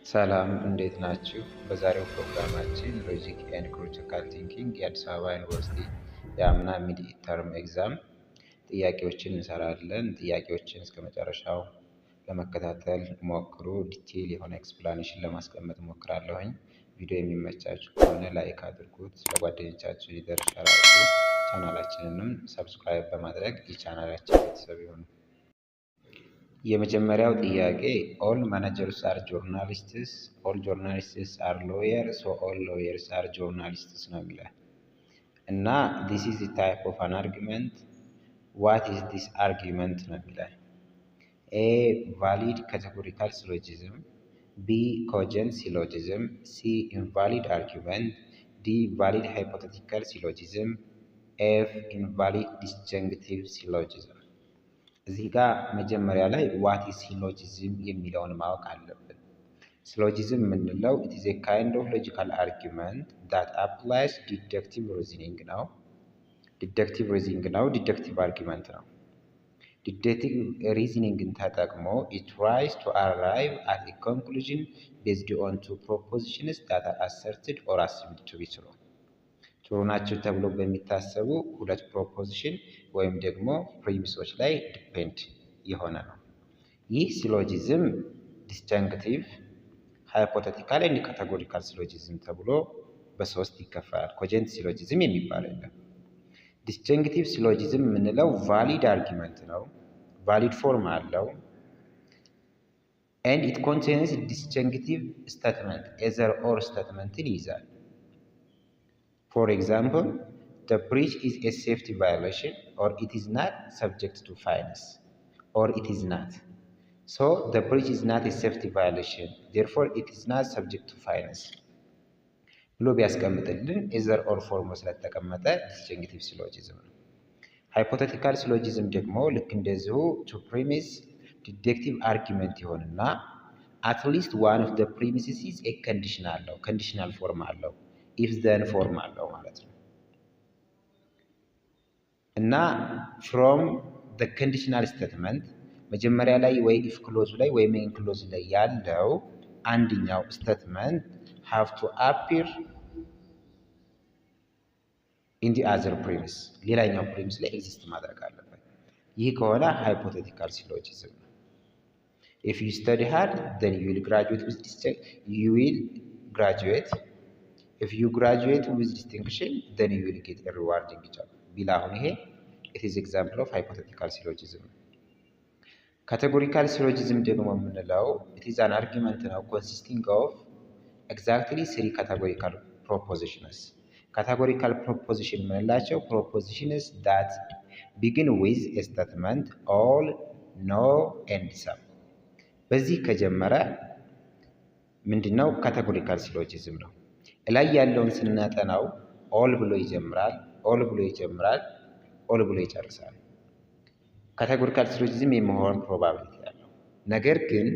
ሰላም እንዴት ናችሁ? በዛሬው ፕሮግራማችን ሎጂክ ኤንድ ክሪቲካል ቲንኪንግ የአዲስ አበባ ዩኒቨርሲቲ የአምና ሚድ ተርም ኤግዛም ጥያቄዎችን እንሰራለን። ጥያቄዎችን እስከ መጨረሻው ለመከታተል ሞክሩ። ዲቴይል የሆነ ኤክስፕላኔሽን ለማስቀመጥ ሞክራለሁኝ። ቪዲዮ የሚመቻችሁ ከሆነ ላይክ አድርጉት፣ ለጓደኞቻችሁ ሊደርስ አድርጉ። ቻናላችንንም ሰብስክራይብ በማድረግ የቻናላችን ቤተሰብ ይሁኑ። የመጀመሪያው ጥያቄ ኦል ማናጀርስ አር ጆርናሊስትስ፣ ኦል ጆርናሊስትስ አር ሎየርስ፣ ሶ ኦል ሎየርስ አር ጆርናሊስትስ ነው የሚለው እና ዲስ ኢዝ ታይፕ ኦፍ አን አርጊመንት ዋት ኢዝ ዲስ አርጊመንት ነው የሚለው። ኤ ቫሊድ ካቴጎሪካል ሲሎጂዝም፣ ቢ ኮጀንት ሲሎጂዝም፣ ሲ ኢንቫሊድ አርጊመንት፣ ዲ ቫሊድ ሃይፖቴቲካል ሲሎጂዝም፣ ኤፍ ኢንቫሊድ ዲስጀንክቲቭ ሲሎጂዝም። እዚህ ጋር መጀመሪያ ላይ ዋት ኢዝ ሲሎጂዝም የሚለውን ማወቅ አለብን። ሲሎጂዝም የምንለው ኢት ኢዝ ኤ ካይንድ ኦፍ ሎጂካል አርጊመንት ዳት አፕላይስ ዲደክቲቭ ሪዝኒንግ ነው። ዲደክቲቭ ሪዝኒንግ ነው። ዲደክቲቭ አርጊመንት ነው። ዲደክቲቭ ሪዝኒንግን ተጠቅሞ ኢት ትራይስ ቱ አራይቭ አት ኤ ኮንክሉዥን ቤዝድ ኦን ቱ ፕሮፖዚሽንስ ዳት አር አሰርትድ ኦር አስዩምድ ቱ ቢ ትሩ። ትሩ ናቸው ተብሎ በሚታሰቡ ሁለት ፕሮፖዚሽን ወይም ደግሞ ፕሪሚሶች ላይ ዲፔንድ የሆነ ነው። ይህ ሲሎጂዝም ዲስጀንክቲቭ፣ ሃይፖቴቲካል ኤንድ ካቴጎሪካል ሲሎጂዝም ተብሎ በሶስት ይከፈላል። ኮጀንት ሲሎጂዝም የሚባል የለም። ዲስጀንክቲቭ ሲሎጂዝም የምንለው ቫሊድ አርጊመንት ነው። ቫሊድ ፎርም አለው ኤንድ ኢት ኮንቴንስ ዲስጀንክቲቭ ስቴትመንት ኤዘር ኦር ስቴትመንትን ይይዛል። For example, the breach is a safety violation, or it is not subject to fines, or it is not. So the breach is not a safety violation, therefore it is not subject to fines. ብሎ ቢያስቀምጥልን ኤዘር ኦር ፎርም ስለተቀመጠ ዲስጀንክቲቭ ሲሎጂዝም ነው። ሃይፖቴቲካል ሲሎጂዝም ደግሞ ልክ እንደዚሁ ቱ ፕሪሚስ ዲደክቲቭ አርጊመንት ይሆንና አትሊስት ዋን ኦፍ ዘ ፕሪሚስስ ኢዝ ኤ ኮንዲሽን አለው፣ ኮንዲሽናል ፎርም አለው፣ ኢፍ ዘን ፎርም አለው ማለት ነው። እና ፍሮም ዘ ኮንዲሽናል ስቴትመንት መጀመሪያ ላይ ወይ ኢፍ ክሎዝ ላይ ወይ ሜን ክሎዝ ላይ ያለው አንደኛው ስቴትመንት ሃቭ ቱ አፒር ኢን ዲ አዘር ፕሪሚስ፣ ሌላኛው ፕሪሚስ ላይ ኤግዚስት ማድረግ አለበት። ይህ ከሆነ ሃይፖቴቲካል ሲሎጂዝም ነው። ኢፍ ዩ ስተዲ ሃርድ ዘን ዩ ዊል ግራጁዌት ዊዝ If you graduate with distinction, then you will get a rewarding job. ቢል አሁን ይሄ it is example of hypothetical syllogism። Categorical syllogism ደግሞ የምንለው it is an argument now consisting of exactly three categorical propositions። Categorical proposition የምንላቸው propositions that begin with a statement all, no and some። በዚህ ከጀመረ ምንድነው categorical syllogism ነው። ላይ ያለውን ስናጠናው ኦል ብሎ ይጀምራል፣ ኦል ብሎ ይጀምራል፣ ኦል ብሎ ይጨርሳል። ካቴጎሪካል ሲሎጂዝም የመሆን ፕሮባቢሊቲ ያለው። ነገር ግን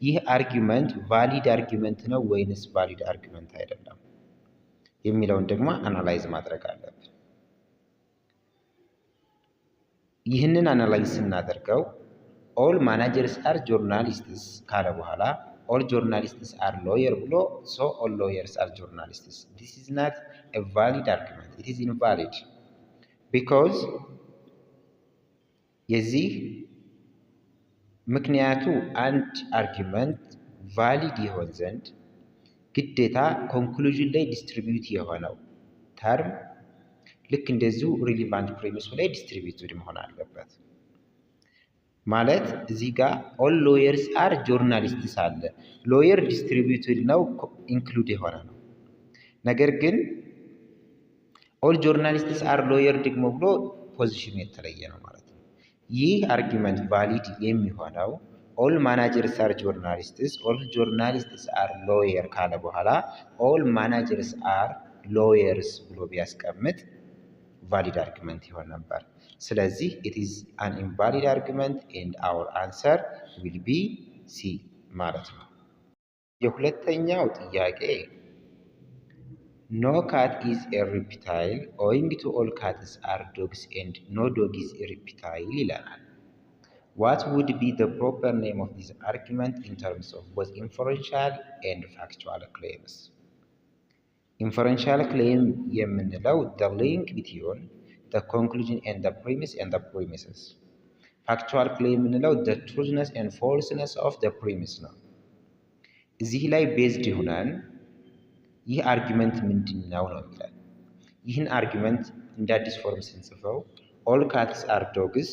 ይህ አርጊመንት ቫሊድ አርጊመንት ነው ወይንስ ቫሊድ አርጊመንት አይደለም የሚለውን ደግሞ አናላይዝ ማድረግ አለብን። ይህንን አናላይዝ ስናደርገው ኦል ማናጀርስ አር ጆርናሊስትስ ካለ በኋላ all journalists are lawyer ብሎ so all lawyers are journalists. This is not a valid argument. It is invalid because የዚህ ምክንያቱ አንድ አርጊመንት ቫሊድ ይሆን ዘንድ ግዴታ ኮንክሉዥን ላይ ዲስትሪቢዩት የሆነው ተርም ልክ እንደዚሁ ሪሊቫንት ፕሪሚሱ ላይ ዲስትሪቢዩትድ መሆን አለበት። ማለት እዚህ ጋር ኦል ሎየርስ አር ጆርናሊስትስ አለ። ሎየር ዲስትሪቢዩትድ ነው፣ ኢንክሉድ የሆነ ነው። ነገር ግን ኦል ጆርናሊስትስ አር ሎየር ደግሞ ብሎ ፖዚሽኑ የተለየ ነው ማለት ነው። ይህ አርጊመንት ቫሊድ የሚሆነው ኦል ማናጀርስ አር ጆርናሊስትስ፣ ኦል ጆርናሊስትስ አር ሎየር ካለ በኋላ ኦል ማናጀርስ አር ሎየርስ ብሎ ቢያስቀምጥ ቫሊድ አርጊመንት ይሆን ነበር። ስለዚህ it is an invalid argument and our answer will be C ማለት ነው። የሁለተኛው ጥያቄ no cat is a reptile owing to all cats are dogs and no dog is a reptile ይለናል። What would be the proper name of this argument in terms of both inferential and factual claims? Inferential claim የምንለው the link between the conclusion and the premise and the premises. Factual claim የምንለው the trueness and falseness of the premise ነው። እዚህ ላይ ቤዝድ ሆነን ይህ አርጊመንት ምንድን ነው ይላል። ይህን አርጊመንት እንደ አዲስ ፎርም ስንጽፈው all cats are dogs,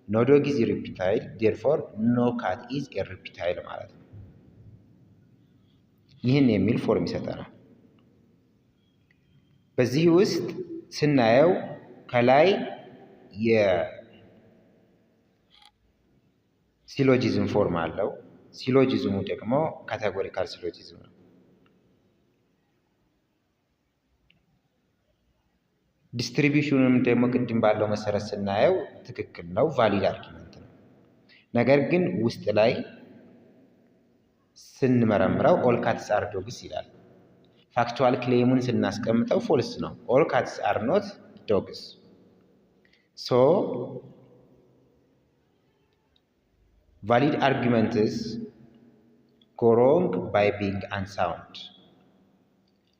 no dog is a reptile, therefore no cat is a reptile ማለት ነው። ይህን የሚል ፎርም ይሰጠናል። በዚህ ውስጥ ስናየው ከላይ የሲሎጂዝም ፎርም አለው። ሲሎጂዝሙ ደግሞ ካቴጎሪካል ሲሎጂዝም ነው። ዲስትሪቢዩሽኑም ደግሞ ቅድም ባለው መሰረት ስናየው ትክክል ነው፣ ቫሊድ አርጊመንት ነው። ነገር ግን ውስጥ ላይ ስንመረምረው ኦል ካትስ አር ዶግስ ይላል። ፋክቹዋል ክሌሙን ስናስቀምጠው ፎልስ ነው። ኦል ካትስ አር ኖት ዶግስ። ሶ ቫሊድ አርጊመንትስ go wrong by being unsound.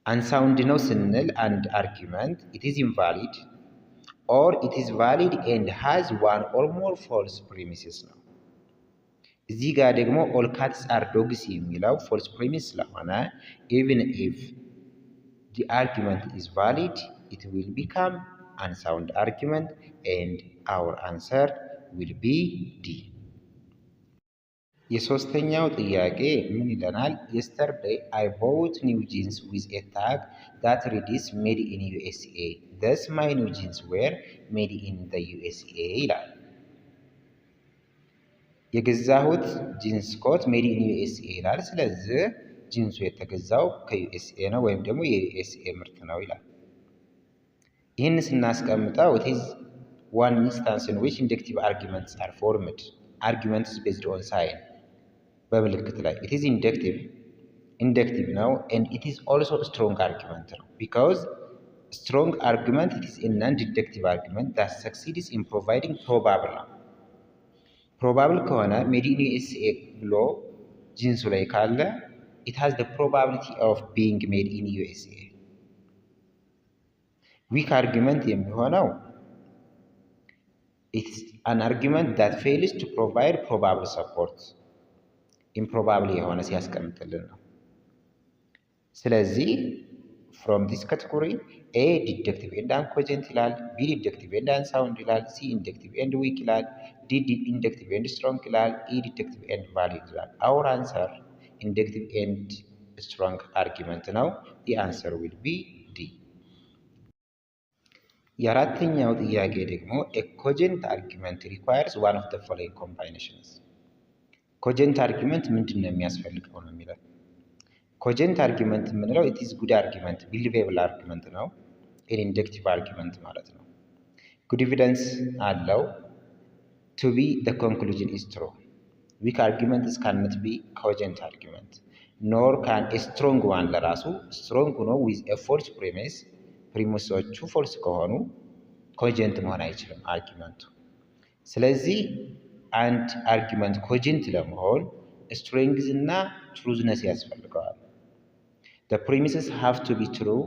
Unsound ነው ስንል አንድ አርጊመንት it is invalid or it is valid and has one or more false premises ነው። እዚህ ጋር ደግሞ all cats are dogs የሚለው false premise ስለሆነ even if the argument is valid it will become unsound argument and our answer will be D. የሶስተኛው ጥያቄ ምን ይለናል? Yesterday I bought new jeans with a tag that reads made in USA. Thus my new jeans were made in the USA ይላል። የገዛሁት ጂንስ ኮት ሜድ ኢን ዩኤስኤ ይላል። ስለዚህ ጂንሱ የተገዛው ከዩኤስኤ ነው ወይም ደግሞ የዩኤስኤ ምርት ነው ይላል። ይህን ስናስቀምጠው it is one instance in which inductive arguments are formed. Arguments based on sign በምልክት ላይ it is inductive ነው and it is also a strong argument ነው because strong argument it is a non-deductive argument that succeeds in providing probable ነው። ፕሮባብል ከሆነ ሜድ ኢን ዩኤስኤ ብሎ ጂንሱ ላይ ካለ it has the probability of being made in USA. ዊክ አርጊመንት የሚሆነው it's an argument that fails to provide probable support. improbable የሆነ ሲያስቀምጥልን ነው። ስለዚህ from this category A deductive and uncogent ይላል፣ B deductive and unsound ይላል፣ C inductive and weak ይላል፣ D inductive and strong ይላል፣ E deductive and valid ይላል። our answer inductive and strong argument ነው። the answer will be D. የአራተኛው ጥያቄ ደግሞ a cogent argument requires one of the following combinations. ኮጀንት አርጊመንት ምንድን ነው የሚያስፈልገው ነው የሚለው። ኮጀንት አርጊመንት የምንለው it is good argument believable argument ነው። ኢንደክቲቭ አርጊመንት ማለት ነው። good evidence አለው to be the conclusion is true. weak arguments cannot be cogent argument nor can a strong one ለራሱ strong ሆኖ with a false premise ፕሪሚሶቹ ፎልስ ከሆኑ ኮጀንት መሆን አይችልም አርጊመንቱ። ስለዚህ አንድ አርጊመንት ኮጀንት ለመሆን ስትሬንግዝ እና ትሩዝነስ ያስፈልገዋል። the premises have to be true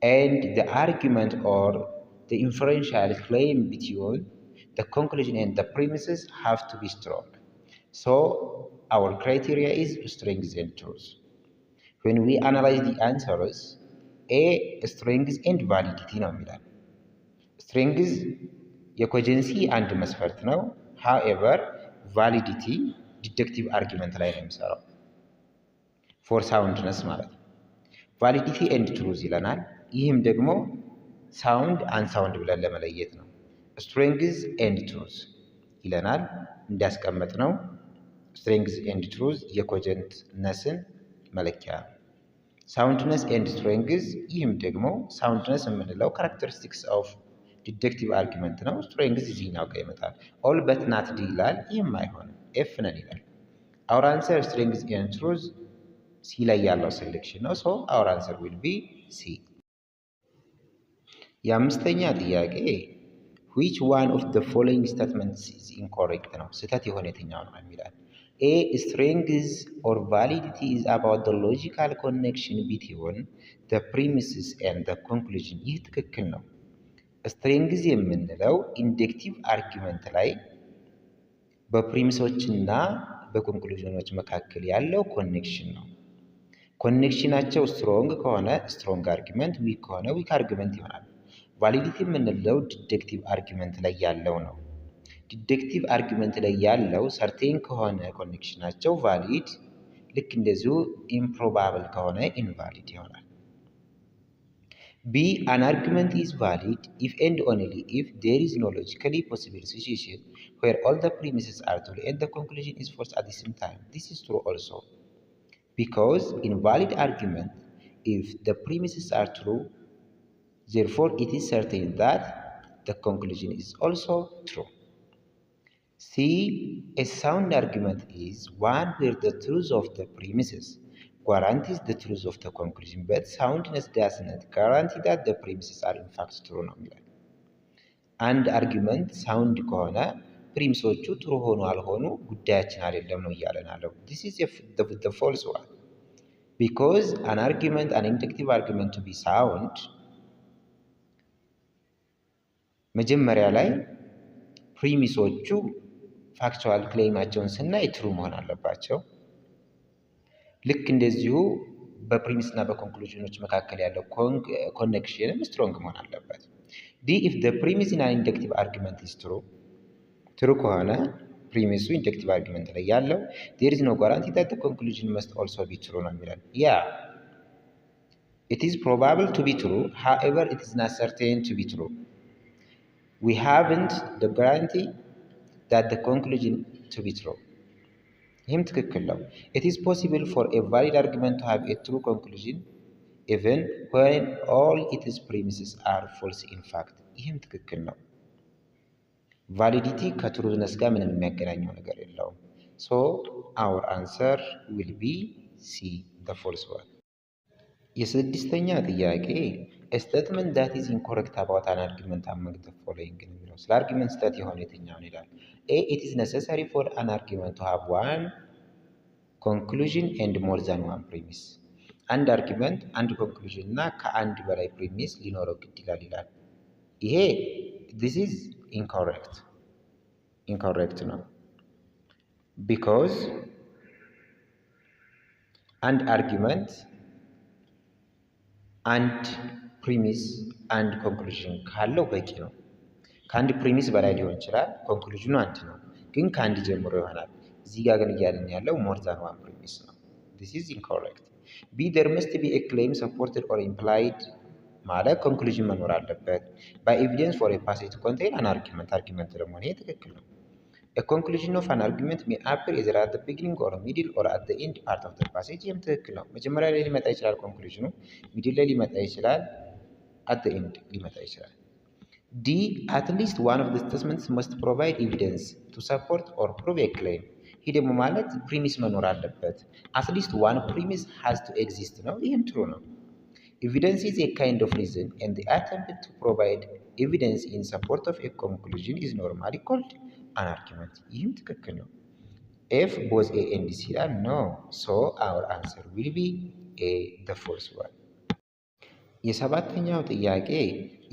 and the argument or the inferential claim between the conclusion and the premises have to be strong. So our criteria is strength and truth. When we analyze the answers, A strength and validity ነው የሚላል። strength የኮጀንሲ አንድ መስፈርት ነው። however validity deductive argument ላይ ነው የሚሰራው for soundness ማለት ነው። validity and truth ይለናል። ይህም ደግሞ ሳውንድ አንሳውንድ ብለን ለመለየት ነው። strength and truth ይለናል እንዲያስቀመጥ ነው። strength and truth የኮጀንትነስን መለኪያ ነው። ሳውንድነስ ኤንድ ስትሬንግዝ ይህም ደግሞ ሳውንድነስ የምንለው ካራክተሪስቲክስ ኦፍ ዲደክቲቭ አርጊመንት ነው። ስትሬንግዝ እዚህኛው ጋር ይመጣል። ኦል በት ናት ዲ ይላል። ይህም አይሆንም ኤፍ ነን ይላል። አውር አንሰር ስትሬንግዝ ኤንድ ትሩዝ ሲ ላይ ያለው ሴሌክሽን ነው። ሶ አውር አንሰር ዊል ቢ ሲ። የአምስተኛ ጥያቄ which one of the following statements is incorrect ነው ስህተት የሆነ የትኛው ነው የሚላል A. Strength or validity is about the logical connection between the premises and the conclusion ይህ ትክክል ነው ስትሬንግዝ የምንለው ኢንደክቲቭ አርጊመንት ላይ በፕሪሚሶችና በኮንክሉዥኖች መካከል ያለው ኮኔክሽን ነው ኮኔክሽናቸው ስትሮንግ ከሆነ ስትሮንግ አርጊመንት ዊክ ከሆነ ዊክ አርጊመንት ይሆናል ቫሊዲቲ የምንለው ዲደክቲቭ አርጊመንት ላይ ያለው ነው ዲደክቲቭ አርጊመንት ላይ ያለው ሰርቴን ከሆነ ኮኔክሽናቸው ቫሊድ ልክ እንደዚሁ ኢምፕሮባብል ከሆነ ኢንቫሊድ ይሆናል B. An argument is valid if and only if there is no logically possible situation where all the premises are true and the conclusion is false at the same time. This is true also. Because in valid argument, if the premises are true, therefore it is certain that the conclusion is also true. C. A sound argument is one where the truth of the premises guarantees the truth of the conclusion, but soundness does not guarantee that the premises are in fact true ነው የሚላል አንድ አርጊመንት ሳውንድ ከሆነ ፕሪሚሶቹ ትሩ ሆኖ አልሆኑ ጉዳያችን አይደለም ነው እያለን አለው this is the false one because an argument an inductive argument to be sound መጀመሪያ ላይ ፕሪሚሶቹ ፋክቹዋል ክሌማቸውን ስናይ ትሩ መሆን አለባቸው ልክ እንደዚሁ በፕሪሚስ እና በኮንክሉዥኖች መካከል ያለው ኮኔክሽንም ስትሮንግ መሆን አለበት D. If the premise in an inductive argument is true ከሆነ ፕሪሚሱ ኢንደክቲቭ አርጊመንት ላይ ያለው there is no guarantee that the conclusion must also be true ነው የሚላል yeah it is probable to be true however it is not certain to be true we haven't the guarantee that the conclusion to be true ይህም ትክክል ነው it is possible for a valid argument to have a true conclusion even when all its premises are false in fact ይህም ትክክል ነው validity ከትሩነስ ጋር ምንም የሚያገናኘው ነገር የለውም so our answer will be C the false one የስድስተኛ ጥያቄ a statement that is incorrect about an argument among the following ነው የሚለው ስለ አርጊመንት ስህተት የሆነ የትኛው ነው ይላል A. It is necessary for an argument to have one conclusion and more than one premise. አንድ አርጊመንት አንድ ኮንክሉዥን እና ከአንድ በላይ ፕሪሚስ ሊኖረው ግድ ይላል ይሄ this is incorrect ነው because አንድ አርጊመንት አንድ ፕሪሚስ አንድ ኮንክሉዥን ካለው በቂ ነው ከአንድ ፕሪሚስ በላይ ሊሆን ይችላል ኮንክሉዥኑ አንድ ነው ግን ከአንድ ጀምሮ ይሆናል እዚህ ጋር ግን እያለን ያለው more than one premise ነው this is incorrect B. There must be a claim supported or implied ማለት ኮንክሉዥን መኖር አለበት by evidence for a passage to contain an argument ደግሞ ይሄ ትክክል ነው a conclusion of an argument may appear either at the beginning or middle or at the end part of the passage ይህም ትክክል ነው መጀመሪያ ላይ ሊመጣ ይችላል ኮንክሉዥኑ ሚድል ላይ ሊመጣ ይችላል at the end ሊመጣ ይችላል D. At least one of the statements must provide evidence to support or prove a claim ይህ ደግሞ ማለት ፕሪሚስ መኖር አለበት at least one premise has to exist ነው ይህም ትሩ ነው evidence is a kind of reason and the attempt to provide evidence in support of a conclusion is normally called an argument ይህም ትክክል ነው F. both A and C are no so our answer will be A the false one የሰባተኛው ጥያቄ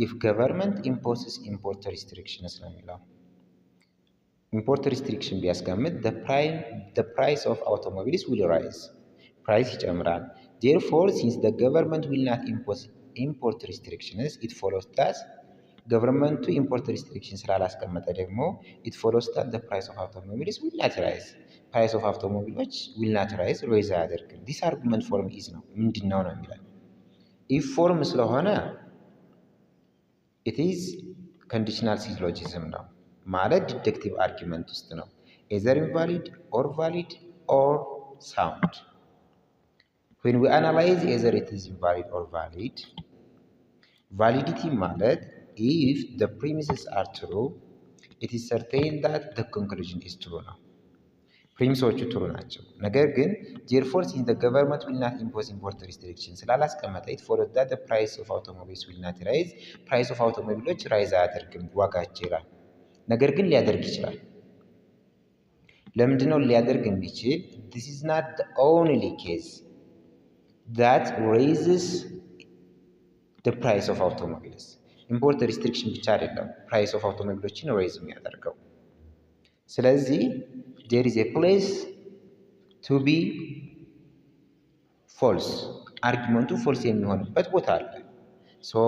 if government imposes import restrictions ነው የሚለው import restriction ቢያስቀምጥ the price of automobiles will rise price ይጨምራል therefore since the government will not impose import restrictions it follows that government import restrictions ስላላስቀመጠ ደግሞ it follows that the price of automobiles will not rise price of automobiles will not rise rise አያደርግም this argument form is ነው ምንድነው ነው የሚለው if form ስለሆነ it is conditional syllogism ነው ማለት ዲደክቲቭ አርጊመንት ውስጥ ነው either invalid or valid or sound when we analyze either it is invalid or valid validity ማለት if the premises are true it is certain that the conclusion is true ነው ፕሪሚሶቹ ትሩ ናቸው። ነገር ግን ዜርፎር ሲንስ ዘ ገቨርንመንት ዊል ናት ኢምፖዝ ኢምፖርት ሪስትሪክሽን ስላላስቀመጠ ኢት ፎሎውስ ዛት ዘ ፕራይስ ኦፍ አውቶሞቢልስ ዊል ናት ራይዝ፣ ፕራይስ ኦፍ አውቶሞቢሎች ራይዝ አያደርግም ዋጋቸው ይላል። ነገር ግን ሊያደርግ ይችላል። ለምንድነው ሊያደርግ የሚችል? this is not the only case that raises the price of automobiles። ኢምፖርት ሪስትሪክሽን ብቻ አይደለም ፕራይስ ኦፍ አውቶሞቢሎችን ሬይዝ የሚያደርገው። ስለዚህ there is a place to be false አርጊመንቱ ፎልስ የሚሆንበት ቦታ አለ። so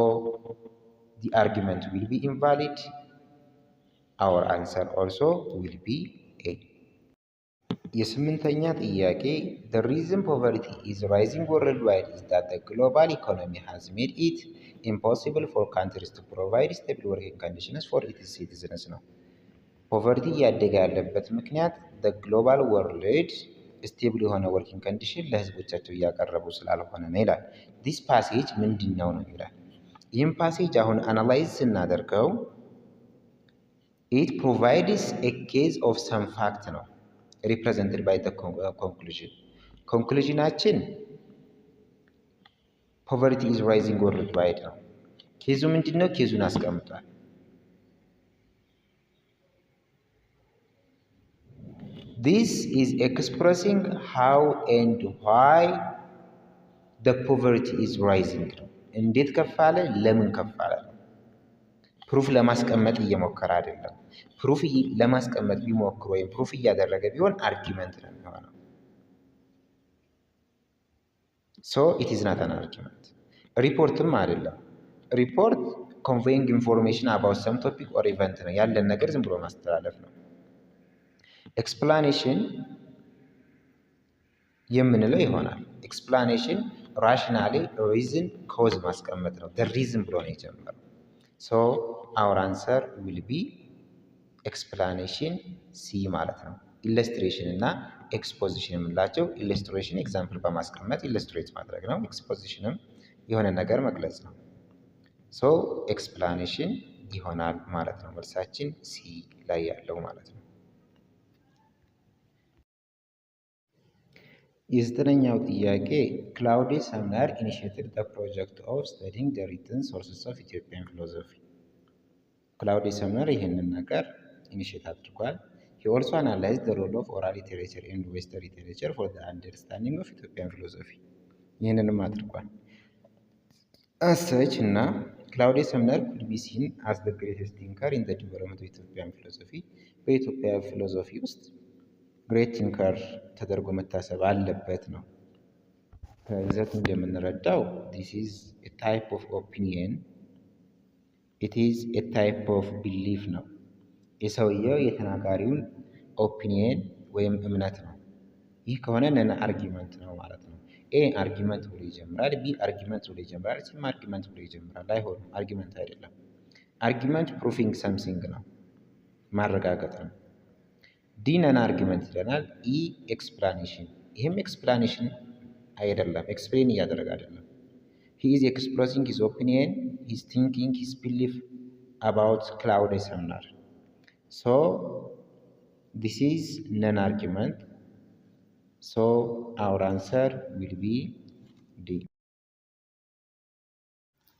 the argument will be invalid, our answer also will be A። የስምንተኛ ጥያቄ the reason poverty is rising worldwide is that the global economy has made it impossible for countries to provide stable working conditions for its citizens ነው። ፖቨርቲ እያደገ ያለበት ምክንያት በግሎባል ወርልድ ስቴብል የሆነ ወርኪንግ ኮንዲሽን ለህዝቦቻቸው እያቀረቡ ስላልሆነ ነው ይላል። ዲስ ፓሴጅ ምንድን ነው ይላል። ይህም ፓሴጅ አሁን አናላይዝ ስናደርገው ኢት ፕሮቫይድስ ኤ ኬዝ ኦፍ ሰም ፋክት ነው ሪፕሬዘንትድ ባይ ዘ ኮንክሉዥን። ኮንክሉዥናችን ፖቨርቲ ኢዝ ራይዚንግ ወርልድ ዋይድ ነው። ኬዙ ምንድን ነው? ኬዙን አስቀምጧል። This is expressing how and why the poverty is rising ነው። እንዴት ከፍ አለ? ለምን ከፍ አለ? ፕሩፍ ለማስቀመጥ እየሞከረ አይደለም። ፕሩፍ ለማስቀመጥ ቢሞክር ወይም ፕሩፍ እያደረገ ቢሆን አርጊመንት ነው የሚሆነው። so it is not an argument። ሪፖርትም አይደለም። ሪፖርት conveying information about some topic or event ነው። ያለን ነገር ዝም ብሎ ማስተላለፍ ነው። ኤክስፕላኔሽን የምንለው ይሆናል። ኤክስፕላኔሽን ራሽናሊ ሪዝን ኮዝ ማስቀመጥ ነው። ሪዝን ብሎ ነው የጀመረው። ሶ አወር አንሰር ዊል ቢ ኤክስፕላኔሽን ሲ ማለት ነው። ኢለስትሬሽን እና ኤክስፖዚሽን የምንላቸው ኢለስትሬሽን ኤግዛምፕል በማስቀመጥ ኢለስትሬት ማድረግ ነው። ኤክስፖዚሽንም የሆነ ነገር መግለጽ ነው። ሶ ኤክስፕላኔሽን ይሆናል ማለት ነው። መልሳችን ሲ ላይ ያለው ማለት ነው። የዘጠነኛው ጥያቄ ክላውዲ ሰምነር ኢኒሺየትድ ዘ ፕሮጀክት ኦፍ ስተዲንግ ዘ ሪትን ሶርስስ ኦፍ ኢትዮጵያን ፊሎዞፊ። ክላውዲ ሰምነር ይህንን ነገር ኢኒሺየት አድርጓል። ሂ ኦልሶ አናላይዝድ ዘ ሮል ኦፍ ኦራል ሊትሬቸር ኤንድ ዌስተርን ሊትሬቸር ፎር ዘ አንደርስታንዲንግ ኦፍ ኢትዮጵያን ፊሎዞፊ። ይህንንም አድርጓል። አሰች እና ክላውዲ ሰምነር ኩድ ቢ ሲን አስ ዘ ግሬተስት ቲንከር ኢን ዘ ዲቨሎፕመንት ኦፍ ኢትዮጵያን ፊሎዞፊ። በኢትዮጵያ ፊሎዞፊ ውስጥ ግሬት ቲንከር ተደርጎ መታሰብ አለበት ነው። ከይዘቱ እንደምንረዳው this is a type of opinion, it is a type of belief ነው። የሰውየው የተናጋሪውን ኦፒኒየን ወይም እምነት ነው። ይህ ከሆነ ነን አርጊመንት ነው ማለት ነው። ኤ አርጊመንት ብሎ ይጀምራል፣ ቢ አርጊመንት ብሎ ይጀምራል፣ ሲም አርጊመንት ብሎ ይጀምራል። አይሆንም፣ አርጊመንት አይደለም። አርጊመንት ፕሩፊንግ ሰምሲንግ ነው፣ ማረጋገጥ ነው። ዲ ነን አርጊመንት ይለናል። ኢ ኤክስፕላኔሽን፣ ይህም ኤክስፕላኔሽን አይደለም፣ ኤክስፕሌን እያደረገ አይደለም። ሂ ኢዝ ኤክስፕሬሲንግ ሂዝ ኦፒኒየን ሂዝ ቲንኪንግ ሂዝ ቢሊፍ አባውት ክላውዲ ሰምነር። ሶ ዲስ ኢዝ ነን አርጊመንት። ሶ አውር አንሰር ዊል ቢ ዲ።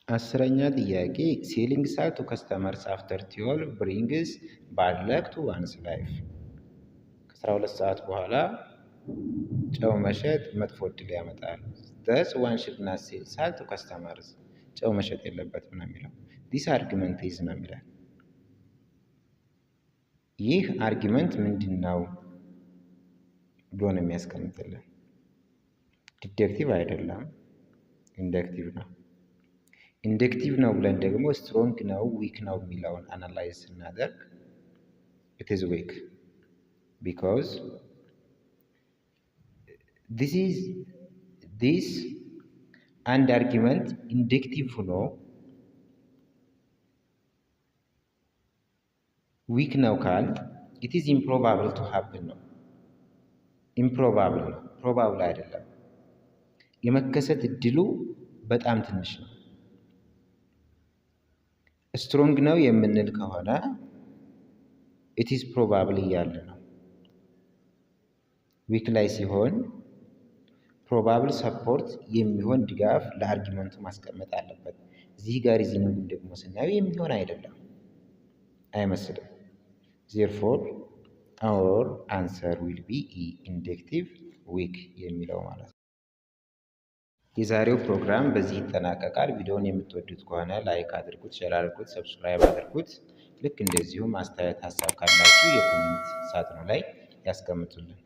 አስረኛ ጥያቄ ሴሊንግ ሳር ቱ ከስተመርስ አፍተር 12 ብሪንግስ ባድ ለክ ቱ ዋንስ ላይፍ። ከ12 ሰዓት በኋላ ጨው መሸጥ መጥፎ እድል ያመጣል። thus one should not sell salt to customers። ጨው መሸጥ የለበትም ነው የሚለው። this argument is ነው የሚለው። ይህ አርጊመንት ምንድን ነው ብሎ ነው የሚያስቀምጥልን። ዲደክቲቭ አይደለም፣ ኢንደክቲቭ ነው። ኢንደክቲቭ ነው ብለን ደግሞ ስትሮንግ ነው ዊክ ነው የሚለውን አናላይዝ ስናደርግ it is weak because this አንድ አርጊመንት ኢንደክቲቭ ሆኖ ዊክ ነው ካል it is improbable to happen ነው። ኢምፕሮባብል ነው፣ ፕሮባብል አይደለም። የመከሰት እድሉ በጣም ትንሽ ነው። ስትሮንግ ነው የምንል ከሆነ it is probable እያለ ነው። ዊክ ላይ ሲሆን ፕሮባብል ሰፖርት የሚሆን ድጋፍ ለአርጊመንቱ ማስቀመጥ አለበት። እዚህ ጋር ሪዝኒንጉን ደግሞ ስናየው የሚሆን አይደለም አይመስልም። ዜርፎር አወር አንሰር ዊል ቢ ኢንዴክቲቭ ዊክ የሚለው ማለት ነው። የዛሬው ፕሮግራም በዚህ ይጠናቀቃል። ቪዲዮውን የምትወዱት ከሆነ ላይክ አድርጉት፣ ሼር አድርጉት፣ ሰብስክራይብ አድርጉት። ልክ እንደዚሁም አስተያየት ሀሳብ ካላችሁ የኮሜንት ሳጥኑ ላይ ያስቀምጡልን።